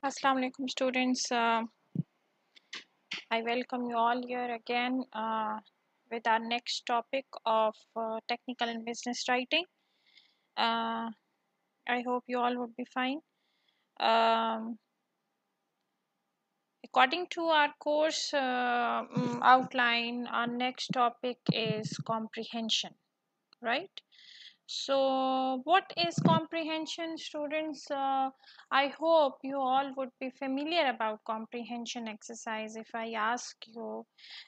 Assalamu alaikum students. I welcome you all here again with our next topic of technical and business writing. Uh, I hope you all would be fine. Um, According to our course outline, our next topic is comprehension, right? So, what is comprehension, students? I hope you all would be familiar about comprehension exercise if I ask you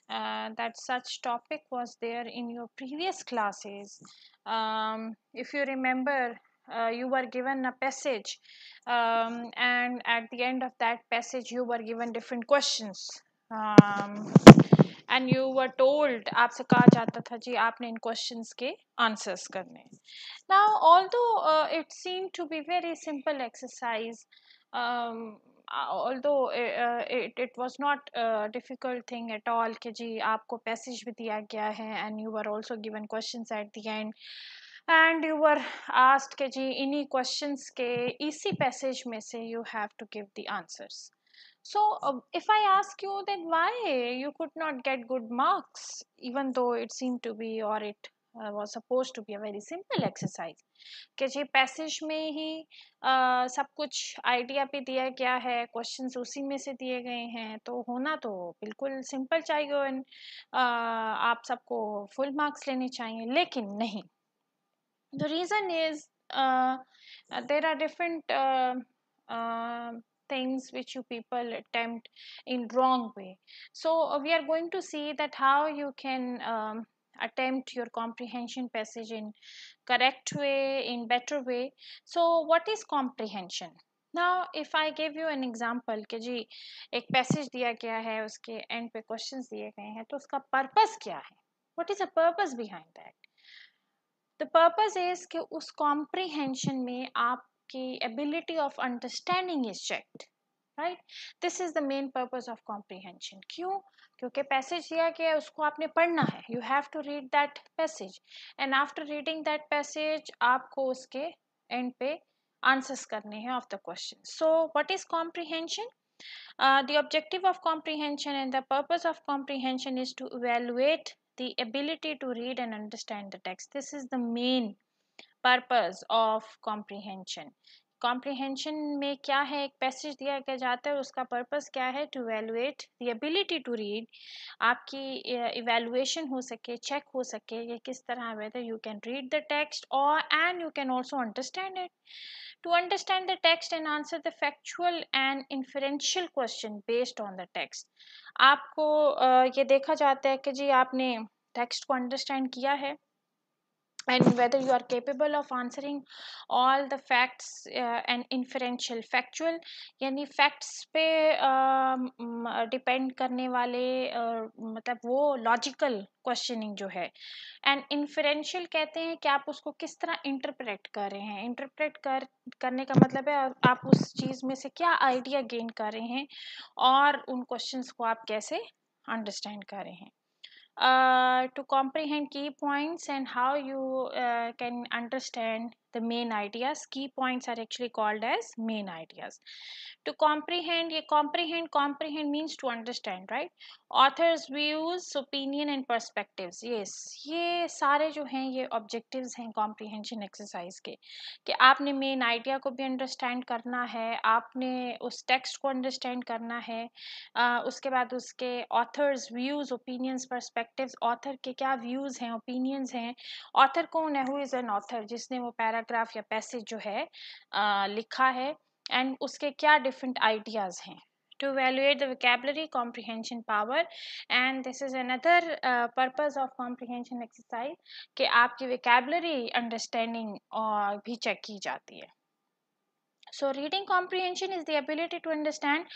that such topic was there in your previous classes. If you remember, you were given a passage, and at the end of that passage, you were given different questions. Um, and you were told आपसे कहा जाता था जी आपने इन questions के answers करने now although it seem to be very simple exercise although it was not a difficult thing at all कि जी आपको पैसेज भी दिया गया है and you were also given questions at the end and you were asked कि जी इन्हीं questions के इसी पैसेज में से you have to give the answers. So, if I ask you that why you could not get good marks, even though it seemed to be or it was supposed to be a very simple exercise, कि जी passage में ही सब कुछ idea भी दिया गया है, questions उसी में से दिए गए हैं, तो होना तो बिल्कुल सिंपल चाहिए एंड आप सबको फुल मार्क्स लेने चाहिए, लेकिन नहीं. The reason is there are different things which you people attempt in wrong way. So we are going to see that how you can attempt your comprehension passage in correct way, in better way. So what is comprehension? Now if I give you an example कि जी एक passage दिया गया है, उसके and पे questions दिए गए हैं, तो उसका पर्पस क्या है? What is the purpose behind that? The purpose is कि उस comprehension में आपकी ability of understanding is checked, right? This is the main purpose of comprehension. क्यों? क्योंकि passage दिया गया है, उसको आपने पढ़ना है. You have to read that passage, and after reading that passage आपको उसके end पे answers करने हैं of the question. So what is comprehension? The objective of comprehension and the purpose of comprehension is to evaluate the ability to read and understand the text. This is the main purpose of comprehension. Comprehension में क्या है? एक passage दिया गया जाता है, उसका purpose क्या है? To evaluate the ability to read. आपकी evaluation हो सके, check हो सके ये किस तरह, whether you can read the text or and you can also understand it. To understand the text and answer the factual and inferential question based on the text. आपको ये देखा जाता है कि जी आपने टेक्स्ट को अंडरस्टैंड किया है and whether you are capable of answering all the facts and inferential factual यानी facts पे depend करने वाले मतलब वो logical questioning जो है and inferential कहते हैं कि आप उसको किस तरह interpret कर रहे हैं. interpret करने का मतलब है आप उस चीज़ में से क्या idea gain कर रहे हैं और उन questions को आप कैसे understand कर रहे हैं. To comprehend key points and how you can understand the main ideas. Key points are actually called as main ideas. To comprehend, ye comprehend means to understand, right? Author's views, opinion and perspectives. Yes, ये सारे जो हैं ये objectives हैं comprehension exercise के कि आपने main idea को भी understand करना है, आपने उस text को understand करना है, उसके बाद उसके author's views, opinions, perspectives, author के क्या views हैं, opinions हैं, author कौन है, who is an author, जिसने वो paragraph या passage जो है लिखा है and उसके क्या different ideas हैं. To evaluate the vocabulary comprehension power, and this is another purpose of comprehension exercise कि आपकी vocabulary understanding भी check की जाती है. So reading comprehension is the ability to understand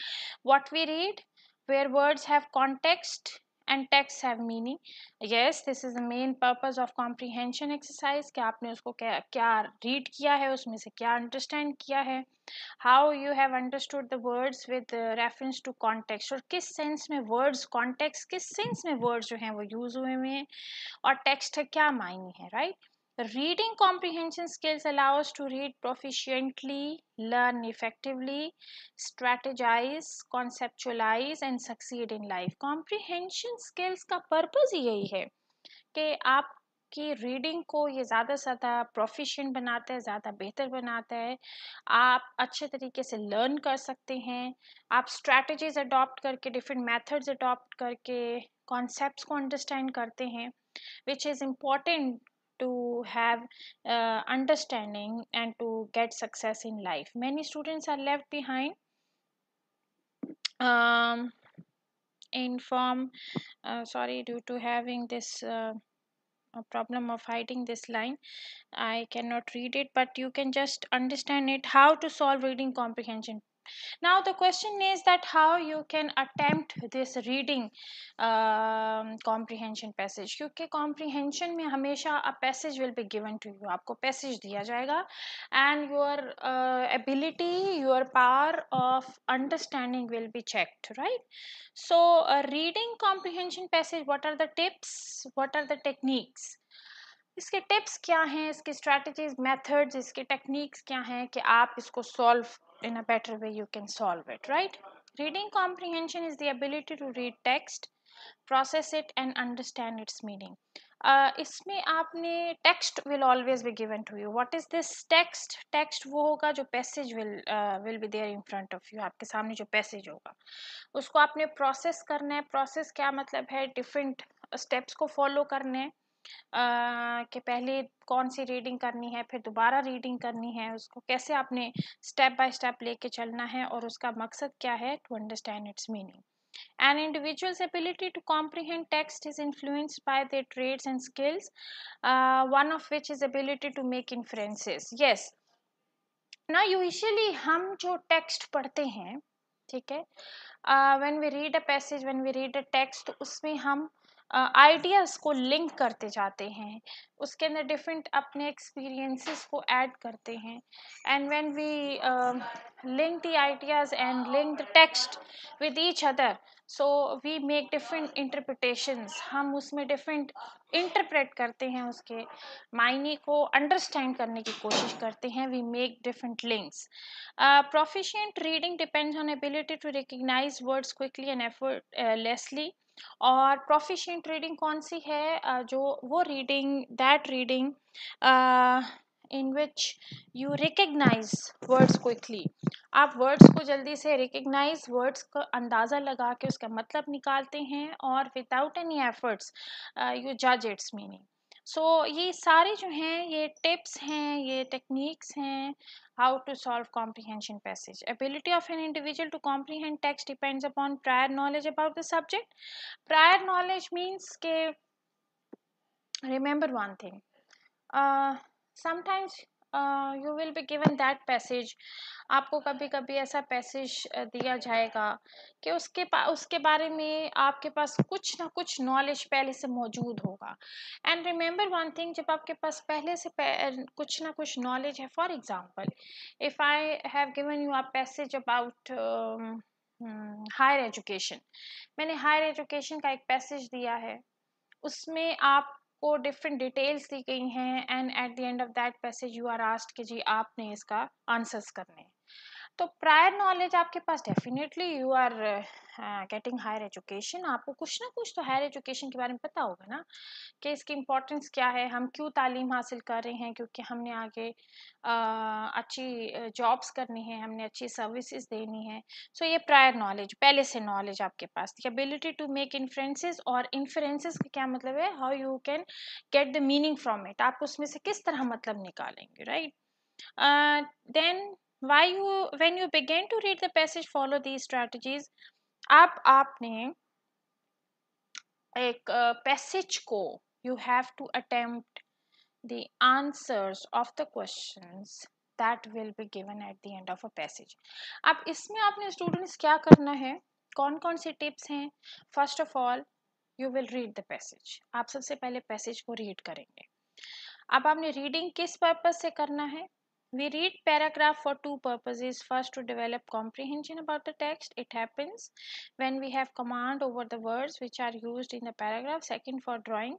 what we read, where words have context and texts have meaning. Yes, this is the main purpose of comprehension exercise कि आपने उसको क्या read किया है, उसमें से क्या understand किया है, how you have understood the words with reference to context, और किस sense में words, context किस sense में words जो हैं वो use हुए हैं और text क्या मायने है, right? Reading comprehension skills allow us to read proficiently, learn effectively, strategize, conceptualize and succeed in life. Comprehension skills का पर्पस ही यही है कि आपकी रीडिंग को ये ज़्यादा से ज़्यादा प्रोफिशिएंट बनाता है, ज़्यादा बेहतर बनाता है। आप अच्छे तरीके से लर्न कर सकते हैं, आप स्ट्रैटेजीज अडॉप्ट करके, डिफरेंट मेथड्स अडॉप्ट करके कॉन्सेप्ट्स को अंडरस्टैंड करते हैं, which is important to have understanding and to get success in life. Many students are left behind um, in form sorry, due to having this a problem of hiding this line, I cannot read it, but you can just understand it, how to solve reading comprehension. Now the question is that how you can attempt this reading comprehension passage, क्योंकि comprehension में हमेशा a passage will be given to you, आपको passage दिया जाएगा and your ability, your power of understanding will be checked, right? So reading comprehension passage, what are the tips, what are the techniques, इसके tips क्या हैं, इसकी strategies, methods, इसके techniques क्या हैं कि आप इसको solve in a better way you can solve it, right? Reading comprehension is the ability to read text, process it and understand its meaning. इसमें आपने text will always be given to you. What is this text? Text वो होगा जो passage will be there in front of you, आपके सामने जो passage होगा उसको आपने process करना है. Process क्या मतलब है, different steps को follow करने हैं कि पहले कौन सी रीडिंग करनी है, फिर दोबारा रीडिंग करनी है, उसको कैसे आपने स्टेप बाय स्टेप लेके चलना है और उसका मकसद क्या है, to understand its meaning. An individual's ability to comprehend text is influenced by their traits and skills, one of which is ability to make inferences. Yes, now usually हम जो टेक्स्ट पढ़ते हैं, ठीक है, when we read a passage, when we read a text, तो उसमें हम ideas को लिंक करते जाते हैं, उसके अंदर डिफरेंट अपने एक्सपीरियंसेस को ऐड करते हैं, and when we link the ideas and link the text with each other, so we make different interpretations, हम उसमें डिफरेंट इंटरप्रेट करते हैं, उसके मायने को अंडरस्टैंड करने की कोशिश करते हैं, we make different links. Proficient reading depends on ability to recognize words quickly and effortlessly. और proficient reading कौन सी है, जो वो reading, that reading in which you recognize words quickly. आप words को जल्दी से recognize, words का अंदाज़ा लगा के उसका मतलब निकालते हैं और without any efforts you judge its meaning. सो ये सारे जो हैं ये टिप्स हैं, ये टेक्निक्स हैं, how to solve comprehension passage. Ability of an individual to comprehend text depends upon prior knowledge about the subject. Prior knowledge means ke remember one thing, sometimes you will be given that passage, आपको कभी कभी ऐसा passage दिया जाएगा कि उसके बारे में आपके पास कुछ ना कुछ नॉलेज पहले से मौजूद होगा. एंड रिमेंबर वन थिंग, जब आपके पास पहले से कुछ ना कुछ नॉलेज है, for example if I have given you a passage about higher education, मैंने हायर एजुकेशन का एक पैसेज दिया है, उसमें आपको डिफरेंट डिटेल्स दी गई हैं and at the end of that passage you are asked कि जी आपने इसका आंसर्स करने हैं. तो प्रायर नॉलेज आपके पास, definitely you are getting higher education, आपको कुछ ना कुछ तो हायर एजुकेशन के बारे में पता होगा ना कि इसकी इम्पोर्टेंस क्या है, हम क्यों तालीम हासिल कर रहे हैं, क्योंकि हमने आगे अच्छी जॉब्स करनी है, हमने अच्छी सर्विसेज देनी है. सो ये प्रायर नॉलेज, पहले से नॉलेज आपके पास. The ability to make inferences, और इन्फ्रेंसेस का क्या मतलब है, how you can get the meaning from it, आप उसमें से किस तरह मतलब निकालेंगे, right? Then why you when you begin to read the passage, follow these strategies. आपने एक पैसेज को, you have to attempt the answers of the questions that will be given at the end of a passage. अब इसमें आपने students क्या करना है, कौन कौन सी टिप्स हैं? First of all you will read the passage, आप सबसे पहले पैसेज को रीड करेंगे. अब आपने रीडिंग किस पर्पज से करना है? We read paragraph for two purposes. First, to develop comprehension about the text. It happens when we have command over the words which are used in the paragraph. Second, for drawing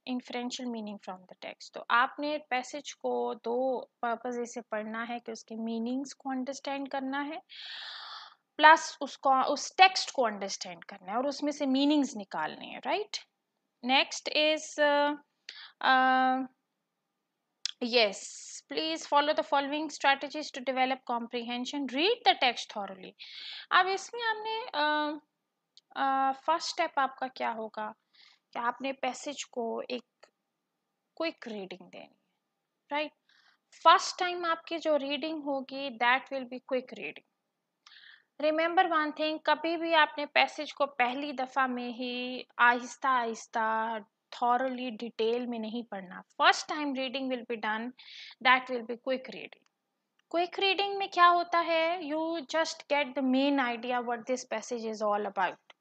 inferential meaning from the text. तो आपने passage को दो purpose से पढ़ना है कि उसके meanings को अंडरस्टैंड करना है, प्लस उसको उस टेक्स्ट को अंडरस्टैंड करना है और उसमें से मीनिंग्स निकालने हैं, right. Next is yes, please follow the following strategies to develop comprehension. Read the text thoroughly. अब इसमें हमने फर्स्ट स्टेप आपका क्या होगा कि आपने पैसेज को एक क्विक रीडिंग देनी है, राइट। फर्स्ट टाइम आपकी जो रीडिंग होगी that will be quick reading. Remember one thing, कभी भी आपने पैसेज को पहली दफ़ा में ही आहिस्ता आहिस्ता थॉरली डिटेल में नहीं पढ़ना। First time reading will be done, that will be quick reading. Quick reading में क्या होता है, you just get the main idea what this passage is all about,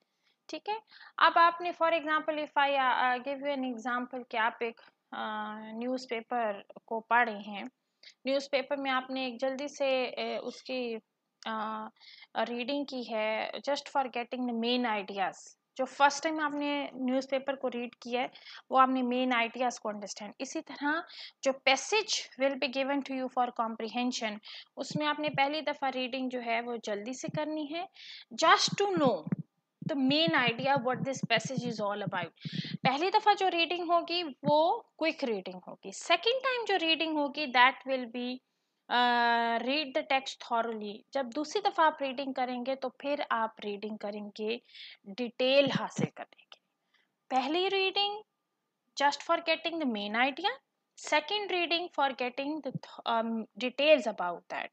ठीक है। अब आपने for example if I give you an example कि आप एक न्यूज़पेपर को पढ़ रहे हैं, न्यूज़पेपर में आपने एक जल्दी से उसकी रीडिंग की है just for getting the main ideas. जो फर्स्ट टाइम आपने न्यूज़पेपर को रीड किया है वो आपने मेन आइडियाज़ को अंडरस्टैंड। इसी तरह जो passage will be given to you for comprehension, उसमें आपने पहली दफ़ा रीडिंग जो है वो जल्दी से करनी है, just to know the main idea what this passage is all about. पहली दफ़ा जो रीडिंग होगी वो क्विक रीडिंग होगी। सेकेंड टाइम जो रीडिंग होगी that will be read the text thoroughly. जब दूसरी दफ़ा आप रीडिंग करेंगे तो फिर आप रीडिंग करेंगे डिटेल हासिल करने के। पहली reading just for getting the main idea, second reading for getting the details about that.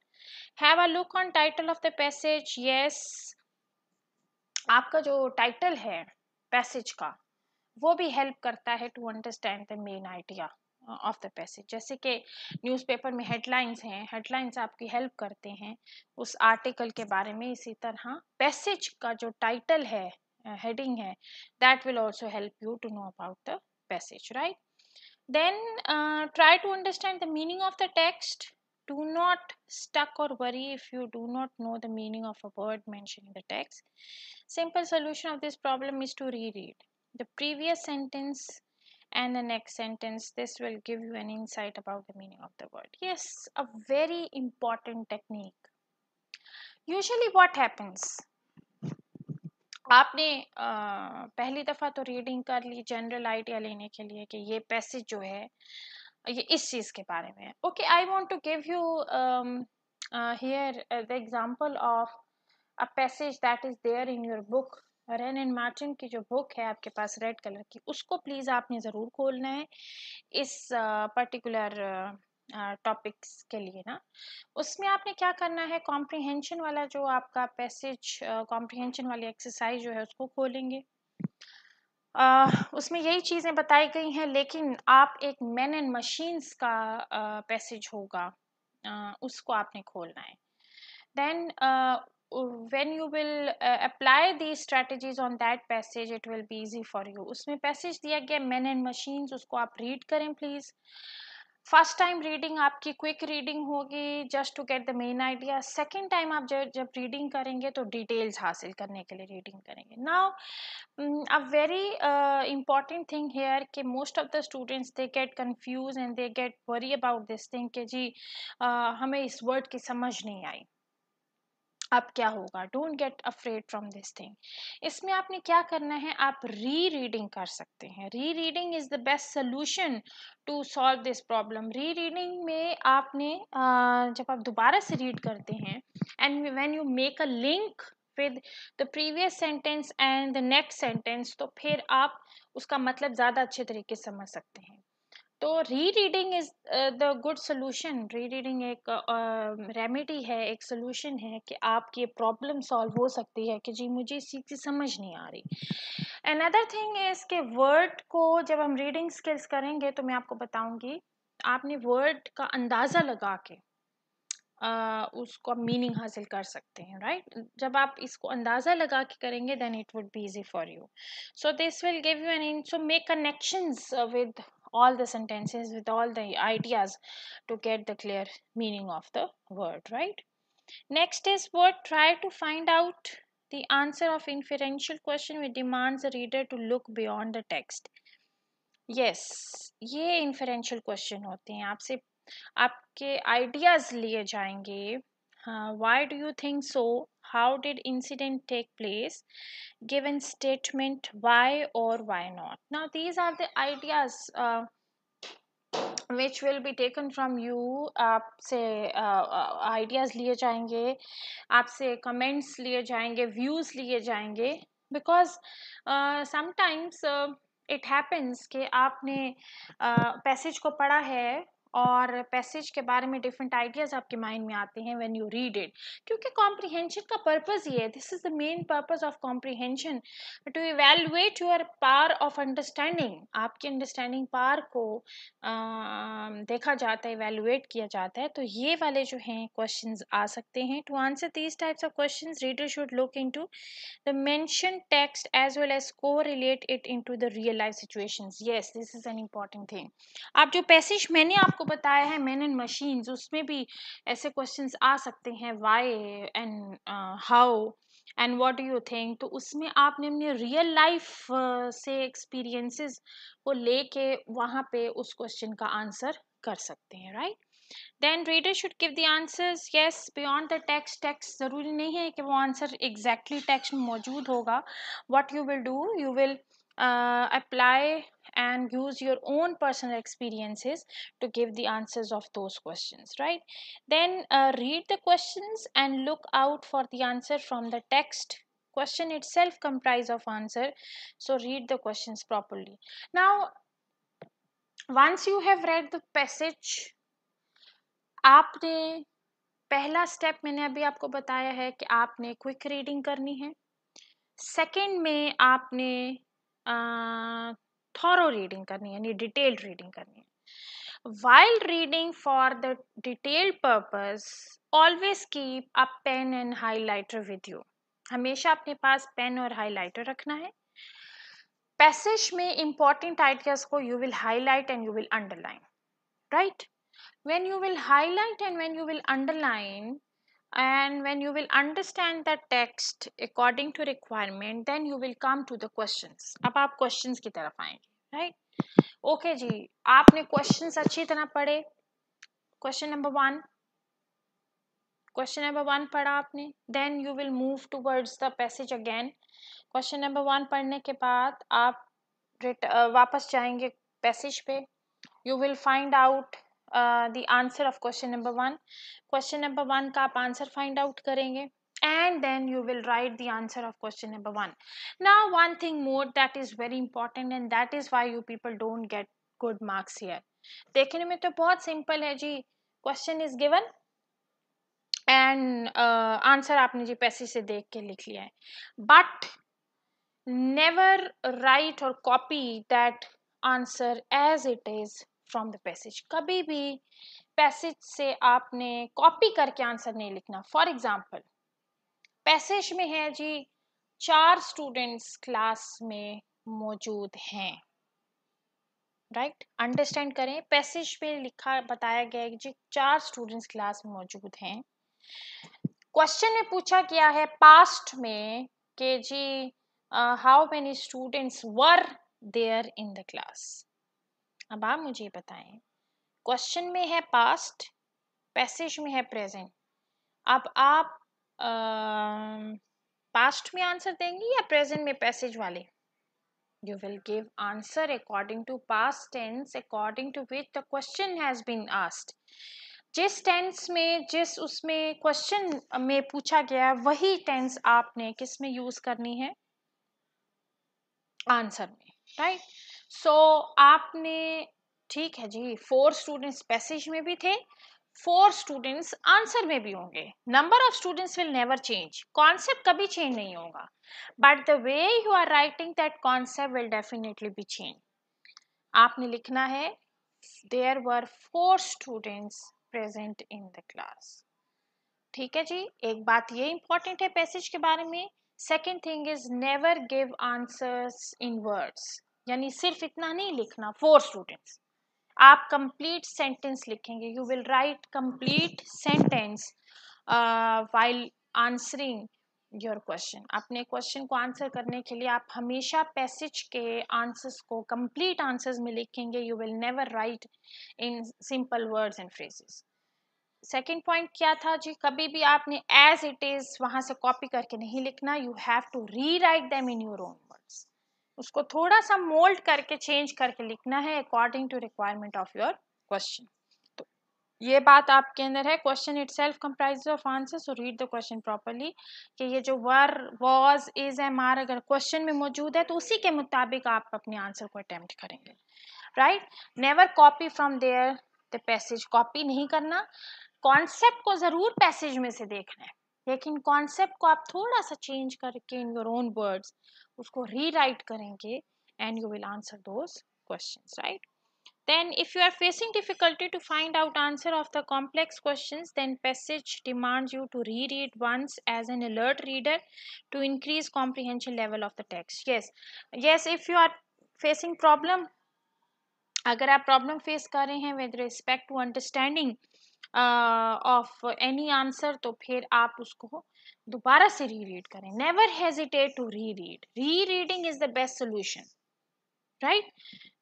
Have a look on title of the passage. Yes, आपका जो टाइटल है पैसेज का वो भी हेल्प करता है to understand the main idea of the passage. जैसे कि न्यूज़पेपर में हेडलाइंस हैं, हेडलाइंस आपकी हेल्प करते हैं उस आर्टिकल के बारे में, इसी तरह पैसेज का जो टाइटल है, हेडिंग है, that will also help you to know about the passage, right. Then try to understand the meaning of the text. Do not stuck or worry if you do not know the meaning of a word mentioned in the text. Simple solution of this problem is to reread the previous sentence and the next sentence. This will give you an insight about the meaning of the word. Yes, a very important technique. Usually what happens, आपने पहली दफ़ा तो reading कर ली general idea लेने के लिए कि ये पैसेज जो है ये इस चीज़ के बारे में है। Okay, I want to give you here the example of a passage that is there in your book. Wren and Martin की जो बुक है आपके पास रेड कलर की, उसको प्लीज़ आपने ज़रूर खोलना है इस पर्टिकुलर टॉपिक्स के लिए ना। उसमें आपने क्या करना है, कॉम्प्रिहेंशन वाला जो आपका पैसेज, कॉम्प्रिहेंशन वाली एक्सरसाइज जो है उसको खोलेंगे। उसमें यही चीज़ें बताई गई हैं, लेकिन आप एक मैन एंड मशीन्स का पैसेज होगा, उसको आपने खोलना है। Then when you will apply these strategies on that passage it will be easy for you। उसमें पैसेज दिया गया मैन एंड मशीन्स, उसको आप रीड करें प्लीज़। फर्स्ट टाइम रीडिंग आपकी क्विक रीडिंग होगी just to get the main idea. Second time आप जब रीडिंग करेंगे तो डिटेल्स हासिल करने के लिए रीडिंग करेंगे। Now a very important thing here कि most of the students they get confused and they get worry about this thing कि जी हमें इस वर्ड की समझ नहीं आई, अब क्या होगा। Don't get afraid from this thing. इसमें आपने क्या करना है, आप री रीडिंग कर सकते हैं। Rereading is the best solution to solve this problem. Rereading में आपने जब आप दोबारा से रीड करते हैं and when you make a link with the previous sentence and the next sentence, तो फिर आप उसका मतलब ज़्यादा अच्छे तरीके से समझ सकते हैं। तो री reading is the good solution. री रीडिंग एक रेमेडी है, एक सोल्यूशन है कि आपकी प्रॉब्लम सॉल्व हो सकती है कि जी मुझे इस चीज़ की समझ नहीं आ रही। अनदर थिंग इज के वर्ड को जब हम रीडिंग स्किल्स करेंगे तो मैं आपको बताऊंगी, आपने वर्ड का अंदाज़ा लगा के उसको मीनिंग हासिल कर सकते हैं, राइट। जब आप इसको अंदाज़ा लगा के करेंगे then it would be easy for you. So this will give you an so make connections with all the sentences, with all the ideas to get the clear meaning of the word, right? Next is word, try to find out the answer of inferential question which demands the reader to look beyond the text. Yes, ये inferential question होते हैं। आपसे आपके ideas लिए जाएंगे। हाँ, why do you think so, how did incident take place, given statement, why और why not. Now these are the ideas which will be taken from you। आपसे आइडियाज लिए जाएंगे, आपसे कमेंट्स लिए जाएंगे, व्यूज लिए जाएंगे। बिकॉज समटाइम्स इट हैपन्स कि आपने पैसेज को पढ़ा है और पैसेज के बारे में डिफरेंट आइडियाज आपके माइंड में आते हैं व्हेन यू रीड इट। क्योंकि कॉम्प्रिहेंशन का पर्पस ये है, this is the main purpose of comprehension, to evaluate your power of understanding. आपकी अंडरस्टैंडिंग पावर को देखा जाता है, इवेलुएट किया जाता है। तो ये वाले जो हैं क्वेश्चंस आ सकते हैं। To answer these types of questions, reader should look into the mentioned text as well as correlate it into the real life situations। Yes, this is an important thing। आप जो पैसेज मैंने आपको बताया है man and machines, उसमें भी ऐसे questions आ सकते हैं, why and how and what do you think. तो उसमें आपने अपने रियल लाइफ से एक्सपीरियंसेस को लेके वहाँ पे उस क्वेश्चन का आंसर कर सकते हैं, right. Then reader should give the answers, yes, beyond the text। text ज़रूरी नहीं है कि वो आंसर exactly text में मौजूद होगा। what you will do, you will apply and use your own personal experiences to give the answers of those questions, right। Then read the questions and look out for the answer from the text। question itself comprise of answer, so read the questions properly। now once you have read the passage, आपने पहला step मैंने अभी आपको बताया है कि आपने quick reading करनी है। सेकंड में आपने थॉरो रीडिंग करनी है, यानी डिटेल्ड रीडिंग करनी है। While reading for the detailed purpose, always keep a pen and highlighter with you. हमेशा अपने पास पेन और हाइलाइटर रखना है। पैसेज में इंपॉर्टेंट आइडियाज को you will highlight and you will underline, right। when you will highlight and when you will underline and when you will understand the text according to requirement, then you will come to the questions। अब आप questions की तरफ आएंगे, right। Okay जी, आपने questions अच्छी तरह पढ़े। Question number one पढ़ा आपने, then you will move towards the passage again। Question number one पढ़ने के बाद आप वापस जाएंगे पैसेज पे। you will find out the answer of question number one। question number one का आप आंसर find out करेंगे and then you will write the answer of question number one। now one thing more that is very important and that is why you people don't get good marks here। देखने में तो बहुत simple है जी, question is given and answer आपने जी passage से देख के लिख लिया है, but never write or copy that answer as it is from the passage। कभी भी पैसेज से आपने कॉपी करके आंसर नहीं लिखना। फॉर एग्जाम्पल, पैसेज में है जी 4 स्टूडेंट्स क्लास में मौजूद हैं, राइट। अंडरस्टैंड करें, पैसेज में लिखा बताया गया है कि जी 4 स्टूडेंट्स क्लास में मौजूद हैं। क्वेश्चन में पूछा गया है पास्ट में कि जी how many students were there in the class. अब आप मुझे बताएं, क्वेश्चन में है पास्ट, पैसेज में है प्रेजेंट। अब आप पास्ट में आंसर देंगे या प्रेजेंट में पैसेज वाले। you will give answer according to past tense according to which the question has been asked। जिस टेंस में जिस उसमें क्वेश्चन में पूछा गया वही टेंस आपने किस में यूज करनी है, आंसर में, राइट। सो आपने, ठीक है जी, 4 स्टूडेंट्स पैसेज में भी थे, 4 स्टूडेंट्स आंसर में भी होंगे। Number of students will never change, concept कभी चेंज नहीं होगा, but the way you are writing that concept will definitely be change. आपने लिखना है there were 4 students present in the class. ठीक है जी, एक बात ये इंपॉर्टेंट है पैसेज के बारे में। Second thing is never give answers in words, यानी सिर्फ इतना नहीं लिखना 4 स्टूडेंट्स, आप कंप्लीट सेंटेंस लिखेंगे। You will write complete sentence while answering your question. अपने क्वेश्चन को आंसर करने के लिए आप हमेशा पैसेज के आंसर्स को कंप्लीट आंसर्स में लिखेंगे। You will never write in simple words and phrases. Second point क्या था जी, कभी भी आपने एज इट इज वहां से कॉपी करके नहीं लिखना। You have to rewrite them in your own words. उसको थोड़ा सा मोल्ड करके चेंज करके लिखना है according to requirement of your question. तो ये बात आपके अंदर है। Question itself comprises of answer, so read the question properly. कि ये जो were, was, is, am, are अगर क्वेश्चन में मौजूद है तो उसी के मुताबिक आप अपने आंसर को अटेम्प्ट करेंगे, right. Never copy from there the passage. Copy नहीं करना। कॉन्सेप्ट को जरूर पैसेज में से देखना है, लेकिन कॉन्सेप्ट को आप थोड़ा सा चेंज करके इन योर ओन वर्ड्स उसको रीराइट करेंगे and you will answer those questions, right. Then if you are facing difficulty to find out answer of the complex questions, then passage demands you to reread once as an alert reader to increase comprehension level of the text. Yes, if you are facing problem, अगर आप problem face कर रहे हैं with respect to understanding of any answer, तो फिर आप उसको दोबारा से रीरीड करें। Never hesitate to reread. Rereading is the best solution, right?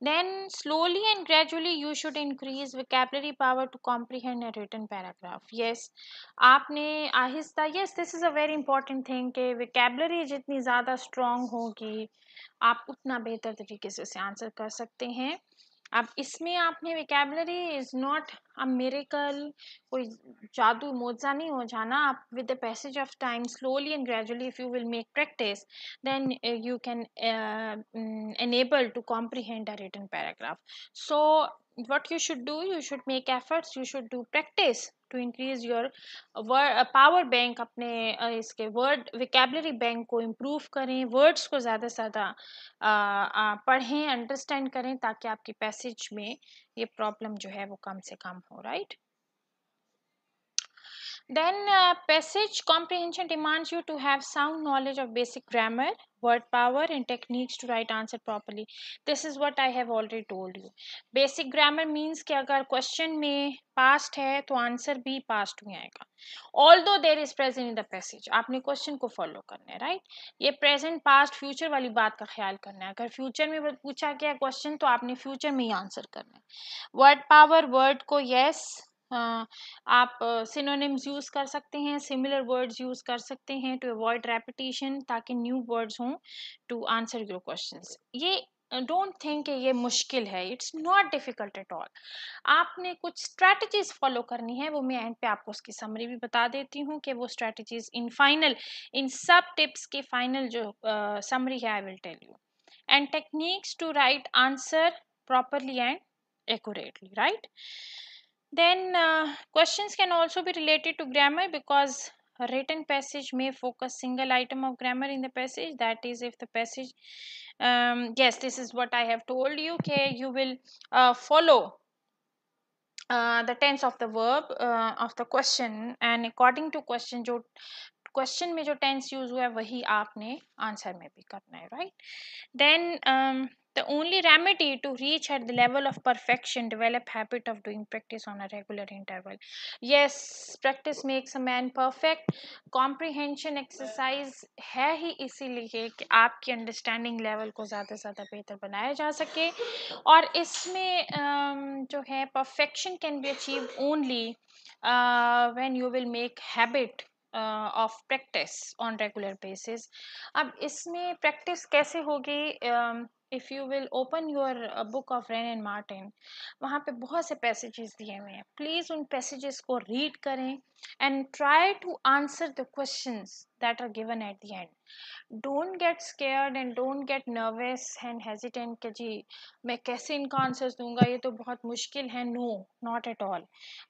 Then slowly and gradually you should increase vocabulary power to comprehend a written paragraph. Yes, आपने आहिस्ता, yes, this is a very important thing कि vocabulary जितनी ज़्यादा strong होगी आप उतना बेहतर तरीके से उसे आंसर कर सकते हैं। अब इसमें आपने vocabulary is not a miracle, कोई जादू मोजा नहीं हो जाना। आप with the passage of time, slowly and gradually, if you will make practice, then you can enable to comprehend a written paragraph. So what you should do, you should make efforts, you should do practice to increase your word power bank। अपने इसके word vocabulary bank को improve करें, words को ज़्यादा से ज़्यादा पढ़ें, understand करें, ताकि आपकी passage में ये problem जो है वो कम से कम हो, right? Then passage comprehension demands you to have sound knowledge of basic grammar, word power and techniques to write answer properly. This is what I have already told you. Basic grammar means कि अगर question में past है तो answer भी past में आएगा, although there is present in the passage। आपने question को follow करना है, right? ये present past future वाली बात का ख्याल करना है। अगर future में पूछा गया question तो आपने future में ही answer करना है। word power, word को yes आप सिनोनिम्स यूज कर सकते हैं, सिमिलर वर्ड्स यूज कर सकते हैं टू अवॉइड रेपिटेशन, ताकि न्यू वर्ड्स हों टू आंसर योर क्वेश्चंस। ये डोंट थिंक ये मुश्किल है, it's not difficult at all. आपने कुछ स्ट्रैटेजीज फॉलो करनी है, वो मैं एंड पे आपको उसकी समरी भी बता देती हूँ कि वो स्ट्रैटेजीज इन फाइनल, इन सब टिप्स की फाइनल जो समरी है I will tell you. And techniques to write answer properly and accurately, right? Then questions can also be related to grammar, because a written passage may focus single item of grammar in the passage. That is, if the passage yes, this is what I have told you, okay, you will follow the tense of the verb of the question, and according to question जो question में जो tense use हुआ है वही आपने answer में भी करना है, right? Then the only remedy to reach at the level of perfection, develop habit of doing practice on a regular interval. Yes, practice makes a man perfect. Comprehension exercise है ही इसीलिए कि आपकी अंडरस्टैंडिंग लेवल को ज़्यादा से ज़्यादा बेहतर बनाया जा सके, और इसमें जो है perfection can be achieved only when you will make habit of practice on regular basis. अब इसमें practice कैसे होगी? If you will open your book of Wren and Martin, वहाँ पे बहुत से passages दिए हुए हैं। Please उन passages को read करें and try to answer the questions that are given at the end. Don't get scared and don't get nervous and hesitant कि जी मैं कैसे इनका आंसर्स दूंगा, ये तो बहुत मुश्किल है। No, not at all.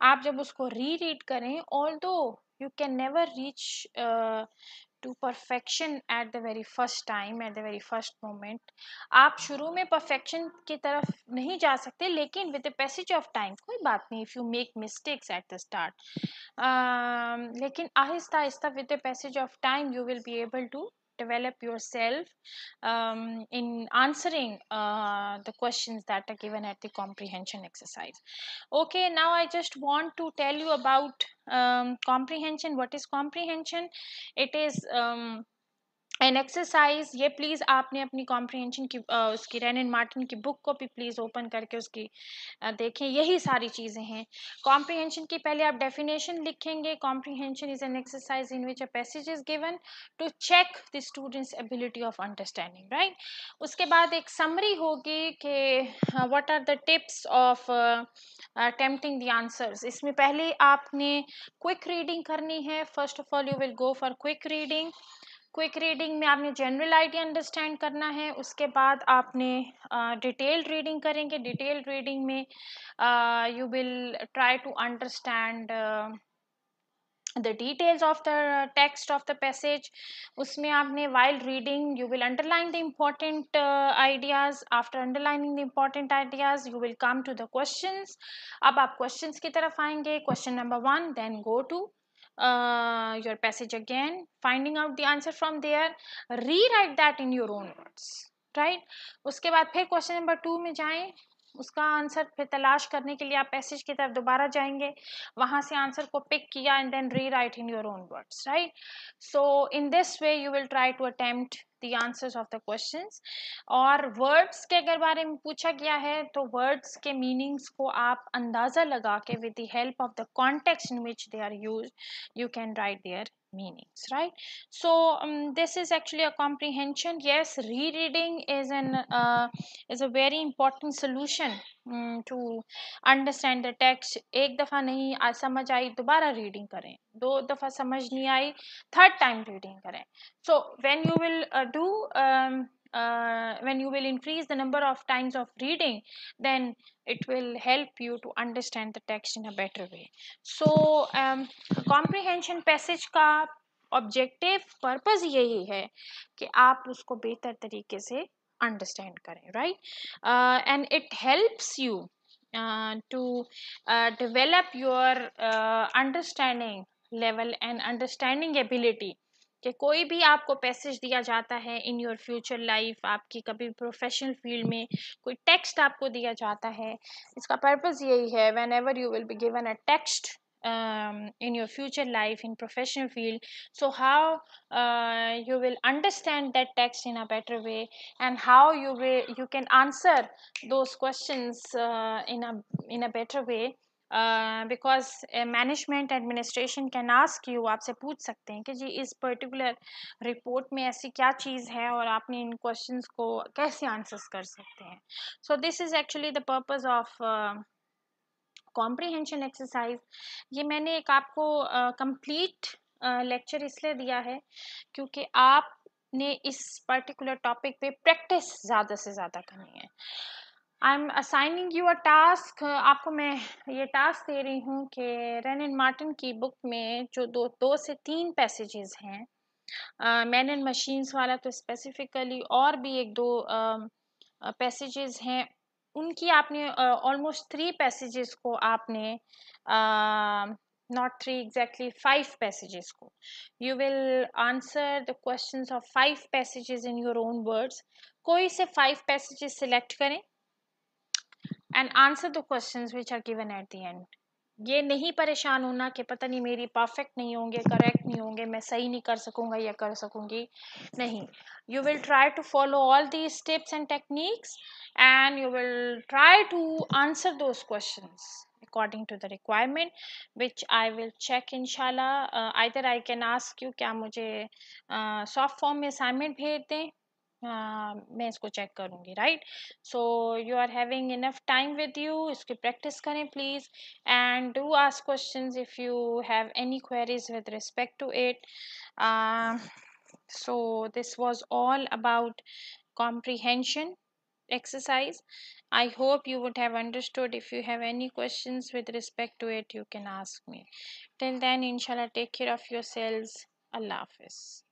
आप जब उसको री-रीड करें, although you can never reach to perfection at the very first time, at the very first moment, आप शुरू में perfection की तरफ नहीं जा सकते, लेकिन with the passage of time कोई बात नहीं, if you make mistakes at the start, लेकिन Aahista Aahista with the passage of time you will be able to develop yourself in answering the questions that are given at the comprehension exercise. Okay, now I just want to tell you about comprehension. What is comprehension? It is an exercise ये please आपने अपनी comprehension की उसकी रैन and Martin की book को भी please open करके उसकी देखें, यही सारी चीज़ें हैं। कॉम्प्रिहेंशन की पहले आप डेफिनेशन लिखेंगे। Comprehension is an exercise in which a passage is given to check the students ability of understanding, right. उसके बाद एक समरी होगी कि what are the tips of attempting the answers. इसमें पहले आपने क्विक रीडिंग करनी है। First of all you will go for quick reading. Quick reading में आपने जनरल आइडिया अंडरस्टैंड करना है। उसके बाद आपने डिटेल्ड रीडिंग करेंगे। डिटेल्ड रीडिंग में you will try to understand the details of the text of the passage. उसमें आपने while reading you will underline the important ideas. After underlining the important ideas you will come to the questions. अब आप questions की तरफ आएंगे। question number 1, then go to your passage again, finding out the answer from there, rewrite that in your own words, right। उसके बाद फिर question number 2 में जाएं, उसका आंसर फिर तलाश करने के लिए आप पैसेज की तरफ दोबारा जाएंगे, वहां से आंसर को पिक किया and then rewrite in your own words, right. So in this way you will try to attempt the answers of the questions. और वर्ड्स के अगर बारे में पूछा गया है तो वर्ड्स के मीनिंग्स को आप अंदाजा लगा के with the help of the context in which they are used you can write their meanings, right। So this is actually a comprehension. Yes, rereading is a very important solution to understand the text। एक दफ़ा नहीं समझ आई दोबारा reading करें, दो दफ़ा समझ नहीं आई थर्ड टाइम रीडिंग करें। So when you will when you will increase the number of times of reading, then it will help you to understand the text in a better way। So comprehension passage का objective purpose यही है कि आप उसको बेहतर तरीके से understand करें, right. And it helps you to develop your understanding level and understanding ability. कि कोई भी आपको पैसेज दिया जाता है इन योर फ्यूचर लाइफ, आपकी कभी प्रोफेशनल फील्ड में कोई टेक्स्ट आपको दिया जाता है, इसका पर्पस यही है when ever you will be given a text in your future life in professional field, so how you will understand that text in a better way and how you can answer those questions in a better way, because management administration can ask you, आपसे पूछ सकते हैं कि जी इस particular report में ऐसी क्या चीज़ है और आपने इन क्वेश्चंस को कैसे आंसर्स कर सकते हैं। So this is actually the purpose of comprehension exercise. ये मैंने एक आपको कंप्लीट लेक्चर इसलिए दिया है क्योंकि आपने इस पर्टिकुलर टॉपिक पे प्रैक्टिस ज़्यादा से ज़्यादा करनी है। I am assigning you a task. आपको मैं ये टास्क दे रही हूँ कि रेन एंड मार्टिन की बुक में जो दो से तीन पैसेजेस हैं, मैन एंड मशीन्स वाला तो स्पेसिफिकली और भी एक दो पैसेजेस हैं, उनकी आपने ऑलमोस्ट 3 पैसेजेस को आपने not 3 exactly 5 passages को you will answer the questions of 5 passages in your own words। कोई से 5 passages select करें and answer the questions which are given at the end। ये नहीं परेशान होना कि पता नहीं मेरी परफेक्ट नहीं होंगे, करेक्ट नहीं होंगे, मैं सही नहीं कर सकूंगा या कर सकूंगी, नहीं। You will try to follow all these tips and techniques and you will try to answer those questions according to the requirement which I will check inshallah। either I can ask you क्या मुझे soft form में assignment भेज दें, मैं इसको check करूँगी, right. So you are having enough time with you, इसकी practice करें please and do ask questions if you have any queries with respect to it. so this was all about comprehension exercise। I hope you would have understood। If you have any questions with respect to it you can ask me। Till then inshallah take care of yourselves। Allah Hafiz।